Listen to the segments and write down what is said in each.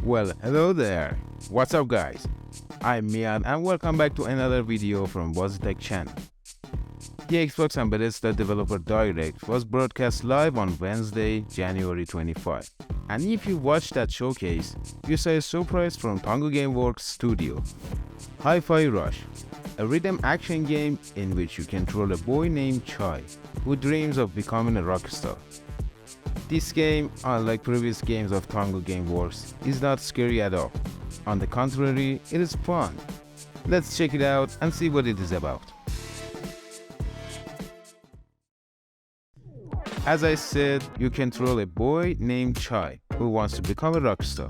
Well, hello there. What's up, guys? I'm Mian and welcome back to another video from Bazi Tech channel. The Xbox and Bethesda Developer Direct was broadcast live on Wednesday, January 25. And if you watched that showcase, you saw a surprise from Tango Gameworks studio, Hifi Rush, a rhythm action game in which you control a boy named Chai, who dreams of becoming a rock star. This game, unlike previous games of Tango Gameworks, is not scary at all. On the contrary, it is fun. Let's check it out and see what it is about. As I said, you control a boy named Chai, who wants to become a rock star.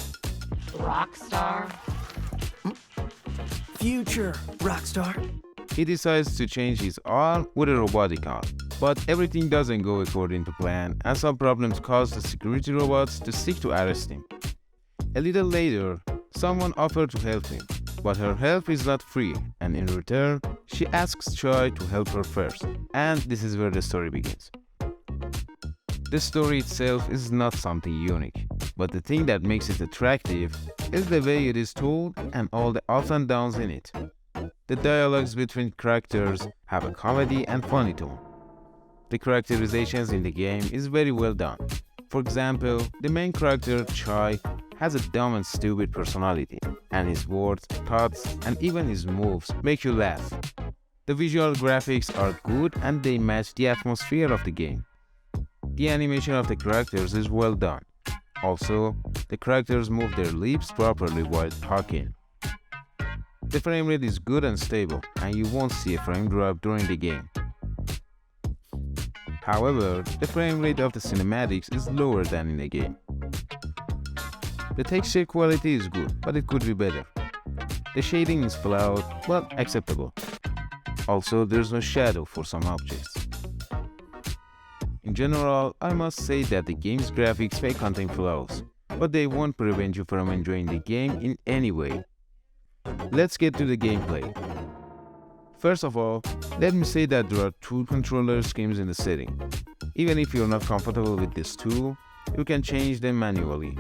Rockstar? Future rockstar. He decides to change his arm with a robotic arm. But everything doesn't go according to plan, and some problems cause the security robots to seek to arrest him. A little later, someone offers to help him, but her help is not free, and in return, she asks Chai to help her first. And this is where the story begins. The story itself is not something unique, but the thing that makes it attractive is the way it is told and all the ups and downs in it. The dialogues between characters have a comedy and funny tone. The characterizations in the game is very well done. For example, the main character, Chai, has a dumb and stupid personality, and his words, thoughts, and even his moves make you laugh. The visual graphics are good and they match the atmosphere of the game. The animation of the characters is well done. Also, the characters move their lips properly while talking. The frame rate is good and stable, and you won't see a frame drop during the game. However, the frame rate of the cinematics is lower than in the game. The texture quality is good, but it could be better. The shading is flawed, but acceptable. Also, there's no shadow for some objects. In general, I must say that the game's graphics may contain flaws, but they won't prevent you from enjoying the game in any way. Let's get to the gameplay. First of all, let me say that there are two controller schemes in the setting. Even if you're not comfortable with this tool, you can change them manually.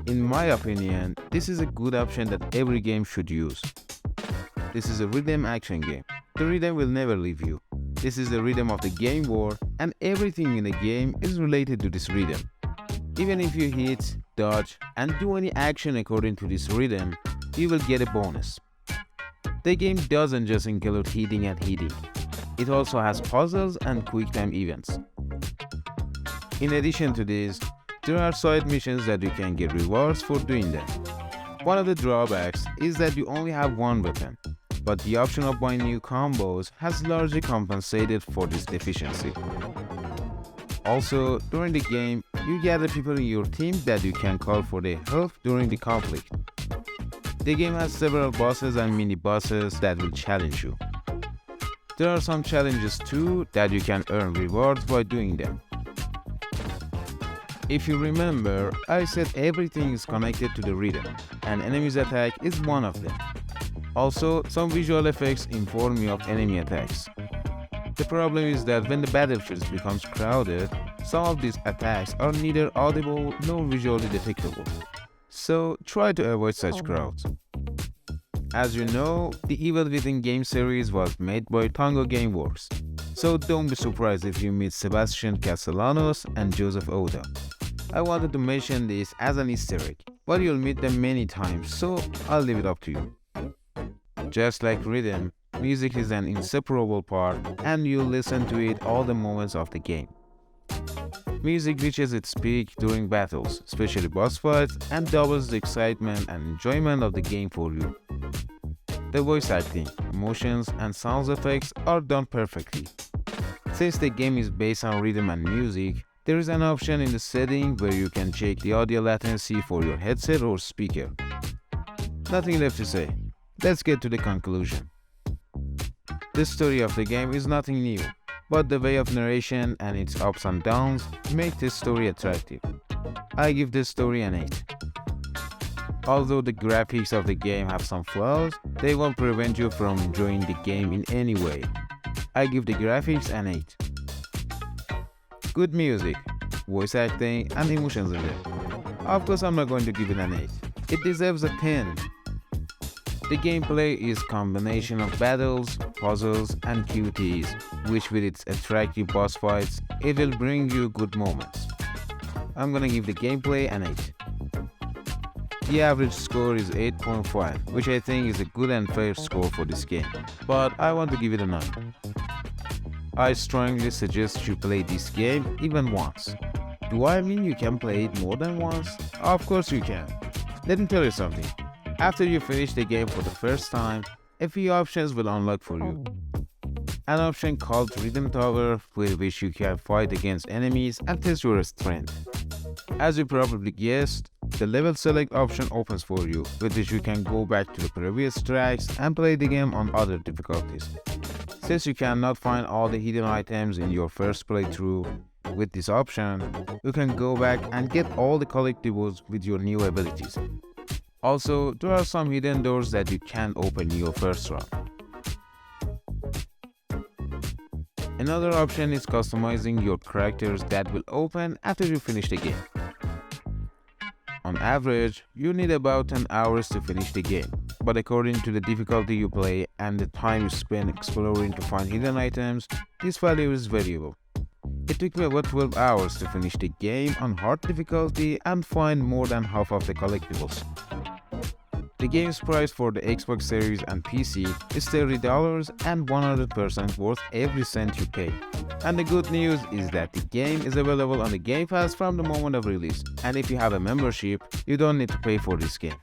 In my opinion, this is a good option that every game should use. This is a rhythm action game. The rhythm will never leave you. This is the rhythm of the game world, and everything in the game is related to this rhythm. Even if you hit, dodge, and do any action according to this rhythm, you will get a bonus. The game doesn't just include hitting and hitting. It also has puzzles and quick time events. In addition to this, there are side missions that you can get rewards for doing them. One of the drawbacks is that you only have one weapon, but the option of buying new combos has largely compensated for this deficiency. Also, during the game, you gather people in your team that you can call for their help during the conflict. The game has several bosses and mini-bosses that will challenge you. There are some challenges too that you can earn rewards by doing them. If you remember, I said everything is connected to the rhythm, and enemy's attack is one of them. Also, some visual effects inform you of enemy attacks. The problem is that when the battlefield becomes crowded, some of these attacks are neither audible nor visually detectable. So try to avoid such crowds. As you know, the Evil Within game series was made by Tango Gameworks, so don't be surprised if you meet Sebastian Castellanos and Joseph Oda. I wanted to mention this as an Easter egg, but you'll meet them many times, so I'll leave it up to you. Just like rhythm, music is an inseparable part, and you'll listen to it all the moments of the game. Music reaches its peak during battles, especially boss fights, and doubles the excitement and enjoyment of the game for you. The voice acting, motions, and sound effects are done perfectly. Since the game is based on rhythm and music, there is an option in the setting where you can check the audio latency for your headset or speaker. Nothing left to say. Let's get to the conclusion. The story of the game is nothing new, but the way of narration and its ups and downs make this story attractive. I give this story an 8. Although the graphics of the game have some flaws, they won't prevent you from enjoying the game in any way. I give the graphics an 8. Good music, voice acting, and emotions in it. Of course, I'm not going to give it an 8. It deserves a 10. The gameplay is combination of battles, puzzles, and QTEs, which with its attractive boss fights, it will bring you good moments. I'm gonna give the gameplay an 8. The average score is 8.5, which I think is a good and fair score for this game, but I want to give it a 9. I strongly suggest you play this game even once. Do I mean you can play it more than once? Of course you can. Let me tell you something. After you finish the game for the first time, a few options will unlock for you. An option called Rhythm Tower, with which you can fight against enemies and test your strength. As you probably guessed, the level select option opens for you, with which you can go back to the previous tracks and play the game on other difficulties. Since you cannot find all the hidden items in your first playthrough, with this option, you can go back and get all the collectibles with your new abilities. Also, there are some hidden doors that you can't open in your first run. Another option is customizing your characters that will open after you finish the game. On average, you need about 10 hours to finish the game, but according to the difficulty you play and the time you spend exploring to find hidden items, this value is variable. It took me about 12 hours to finish the game on hard difficulty and find more than half of the collectibles. The game's price for the Xbox Series and PC is $30 and 100% worth every cent you pay. And the good news is that the game is available on the Game Pass from the moment of release, and if you have a membership, you don't need to pay for this game.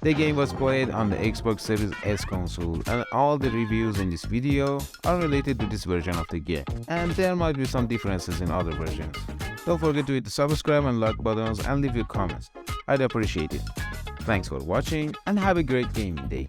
The game was played on the Xbox Series S console, and all the reviews in this video are related to this version of the game, and there might be some differences in other versions. Don't forget to hit the subscribe and like buttons and leave your comments. I'd appreciate it. Thanks for watching and have a great gaming day.